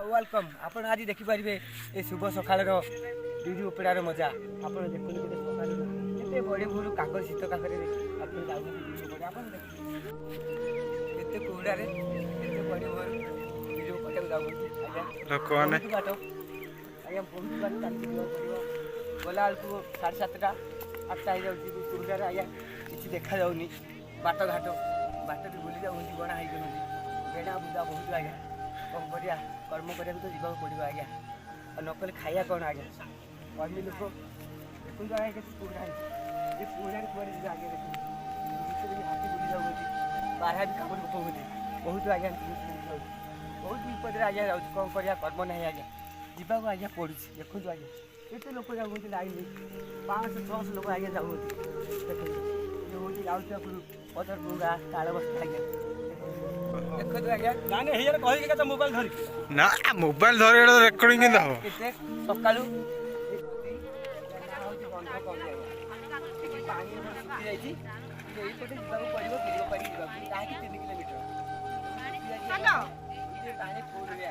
welcome आपण आज देखिपारे ये शुभ सकाळ बिजु उपड़ार मजा आप देखते सकाल के बड़े भूर काकर शीत काकर केते कोहड़े बड़े भोर बिजु उपड़ा लोक मैंने बाट आज्ञा बहुत बात चलती पड़ो गला बेलू 7:30 8टा हो जाए आज्ञा किसी देखा जाऊनी बाट घाट बाट बुली जाऊँ बणा हो बेड़ा बुदा बहुत आज्ञा कौन करिया कर्म करिया तो जीवा पड़ो आज्ञा और नकले खाया कौन आज्ञा कर्मी लोक देखो आज्ञा के पुरा ये पुरा कुआरे जी आगे देखो हाथी बुली जाऊँ बारहा भी काम होते बहुत आज्ञा बहुत विपद आज्ञा जाऊँ कौन करिया कर्म ना आज्ञा जीवा आज्ञा पड़ू देखो आज्ञा केते लोक जाऊँ लाइन 500-600 लोक आज्ञा जाऊँ देखो ये हूँ जाऊँ पदर पुंगा ताल बस्ता आज्ञा देखो आज्ञा जाने हे कहि के मोबाइल धरि ना मोबाइल धरि रेकॉर्डिंग केदा हो केते सकाळू पानी सुखी जाइछि एई पटे जिबाको पड़िबो किलो पानी जिबाको ताकि 3 किलोमीटर हेलो ये पानी फुल रे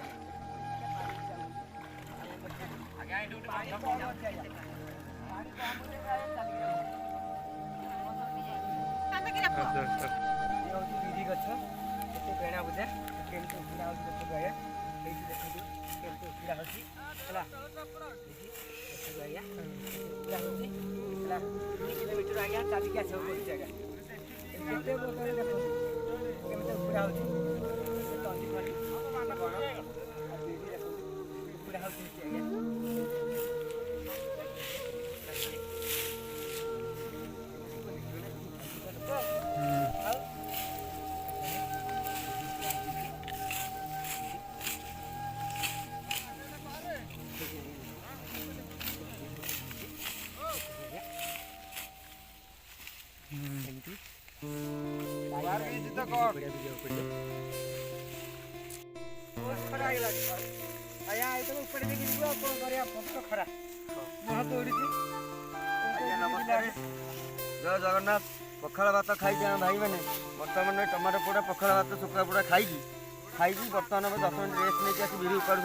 आगे ड्यूटी पानी कम हो जाए पानी कम हो जाए चल के रखो ये होची बीड़ी गछ एते बेणा बुझे केमते उखिला होची देखो गया एई देखो केमते उखिला होची हला देखो गया उखिला होची हला 3 किलोमीटर आगे चली के आछो कोई जगह केते बोतल देखो केमते उखिला होची तंदी खली बण आ बीड़ी देखो उखिला होची आगे जय जगन्नाथ पखाड़ भात खाई भाई मैंने बर्तमान टमाटो पोड़ा पखाड़ भात शुखा पोड़ा खाई बर्तमान 10 मिनट रेस्ट नहीं आसी भिडियो कर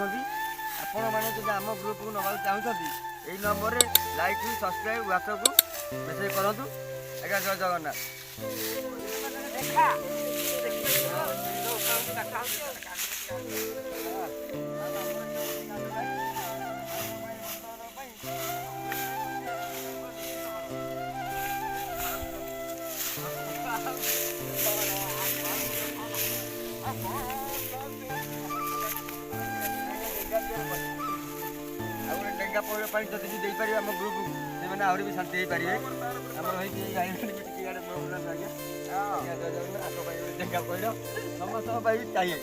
आपण मैंने आम ग्रुप को नवा चाहते यही नंबर लाइक सब्सक्राइब व्हाट्सएप को मेसेज करूँ आज्ञा जय जगन्नाथ डेंगा पड़े जब देपारे आम ग्रुप से आहरी भी शांति पारे आम भाई डेंगा पड़ समस्त चाहिए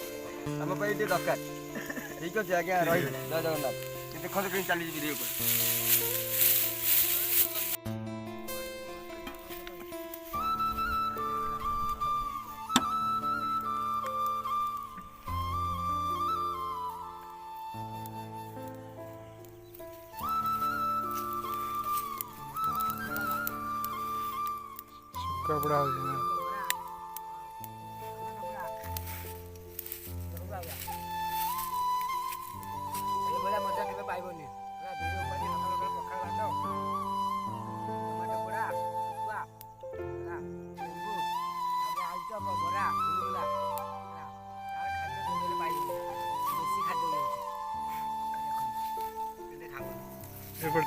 आम दरकार ठीक अच्छे आज्ञा रही जय जगन्नाथ देखो कहीं चली वीडियो कपड़ा हो मजा के पाइबनी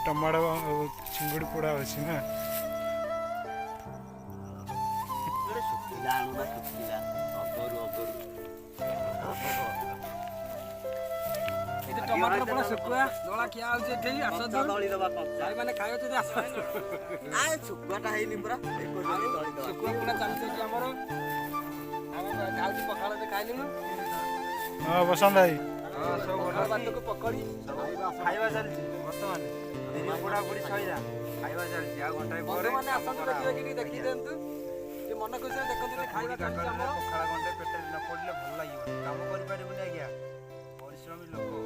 टमाटो चिंगुड़ी पोड़ा अच्छी ना टमाटर पूरा सुकुआ दला खिया होचे ठेई आस दली दबा भाई माने खायो तो आस आ सुकुआटा हेनी पूरा सुकुआ पूरा चलते कि हमर हम गाउची पखाला ते खाइलिनु हां बसंत भाई हां सब घोड़ा बात को पकड़ी खाइबा चलची वर्तमान दिनी पोड़ा पोड़ी सईला खाइबा चलची आ घंटा ପରେ माने आसन देखिबे कि देखि देंतु जे मन खुशी देखंतु खाइबा चलची हमर पखाला घंटे पेटे न पड़ले भल लागियो काम करि पारिबो नै गया परिश्रमी लोक